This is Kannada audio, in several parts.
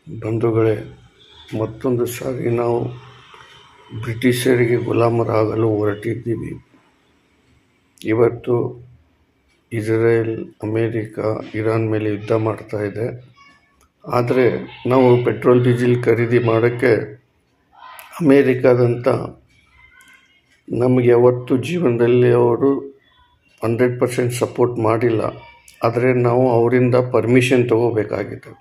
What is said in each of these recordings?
ಬಂಧುಗಳೇ, ಮತ್ತೊಂದು ಸಾರಿ ನಾವು ಬ್ರಿಟಿಷರಿಗೆ ಗುಲಾಮರಾಗಲು ಹೊರಟಿದ್ದೀವಿ. ಇವತ್ತು ಇಸ್ರೇಲ್, ಅಮೇರಿಕಾ, ಇರಾನ್ ಮೇಲೆ ಯುದ್ಧ ಮಾಡ್ತಾ ಇದೆ. ಆದರೆ ನಾವು ಪೆಟ್ರೋಲ್ ಡೀಸೆಲ್ ಖರೀದಿ ಮಾಡೋಕ್ಕೆ ಅಮೇರಿಕಾದಂಥ ನಮಗೆ ಯಾವತ್ತೂ ಜೀವನದಲ್ಲಿ ಅವರು 100% ಸಪೋರ್ಟ್ ಮಾಡಿಲ್ಲ. ಆದರೆ ನಾವು ಅವರಿಂದ ಪರ್ಮಿಷನ್ ತಗೋಬೇಕಾಗಿದೆ.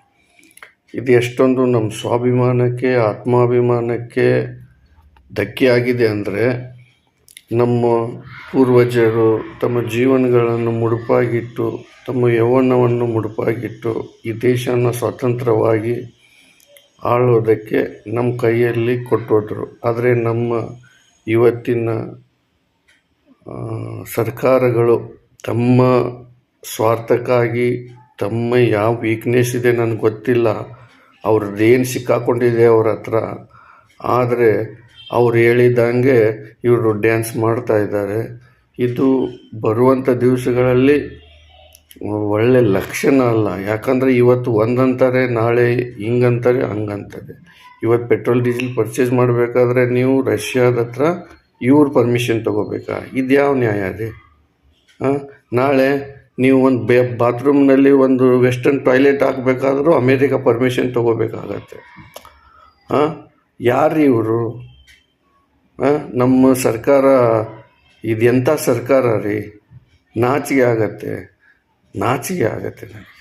ಇದು ಎಷ್ಟೊಂದು ನಮ್ಮ ಸ್ವಾಭಿಮಾನಕ್ಕೆ, ಆತ್ಮಾಭಿಮಾನಕ್ಕೆ ಧಕ್ಕೆ ಆಗಿದೆ ಅಂದರೆ, ನಮ್ಮ ಪೂರ್ವಜರು ತಮ್ಮ ಜೀವನಗಳನ್ನು ಮುಡುಪಾಗಿಟ್ಟು, ತಮ್ಮ ಯೌವನವನ್ನು ಮುಡುಪಾಗಿಟ್ಟು ಈ ದೇಶನ ಸ್ವತಂತ್ರವಾಗಿ ಆಳೋದಕ್ಕೆ ನಮ್ಮ ಕೈಯಲ್ಲಿ ಕೊಟ್ಟೋದ್ರು. ಆದರೆ ನಮ್ಮ ಇವತ್ತಿನ ಸರ್ಕಾರಗಳು ತಮ್ಮ ಸ್ವಾರ್ಥಕ್ಕಾಗಿ, ತಮ್ಮ ಯಾವ ವೀಕ್ನೆಸ್ ಇದೆ ನನಗೆ ಗೊತ್ತಿಲ್ಲ, ಅವ್ರದ್ದೇನು ಸಿಕ್ಕಾಕೊಂಡಿದೆ ಅವ್ರ ಹತ್ರ, ಆದರೆ ಅವ್ರು ಹೇಳಿದಂಗೆ ಇವರು ಡ್ಯಾನ್ಸ್ ಮಾಡ್ತಾ ಇದ್ದಾರೆ. ಇದು ಬರುವಂಥ ದಿವಸಗಳಲ್ಲಿ ಒಳ್ಳೆ ಲಕ್ಷಣ ಅಲ್ಲ. ಯಾಕಂದರೆ ಇವತ್ತು ಒಂದಂತಾರೆ, ನಾಳೆ ಹಿಂಗಂತಾರೆ, ಹಂಗಂತಾರೆ. ಇವತ್ತು ಪೆಟ್ರೋಲ್ ಡೀಸೆಲ್ ಪರ್ಚೇಸ್ ಮಾಡಬೇಕಾದ್ರೆ ನೀವು ರಷ್ಯಾದ ಹತ್ರ ಇವ್ರ ಪರ್ಮಿಷನ್ ತೊಗೋಬೇಕಾ? ಇದು ಯಾವ ನ್ಯಾಯ ಅದೇ? ನಾಳೆ ನೀವು ಒಂದು ಬಾತ್ರೂಮ್ನಲ್ಲಿ ಒಂದು ವೆಸ್ಟರ್ನ್ ಟಾಯ್ಲೆಟ್ ಹಾಕಬೇಕಾದ್ರೂ ಅಮೇರಿಕಾ ಪರ್ಮಿಷನ್ ತೊಗೋಬೇಕಾಗತ್ತೆ. ಯಾರು ಇವರು? ನಮ್ಮ ಸರ್ಕಾರ ಇದೆಂಥ ಸರ್ಕಾರ ರೀ? ನಾಚಿಕೆ ಆಗತ್ತೆ ನನಗೆ.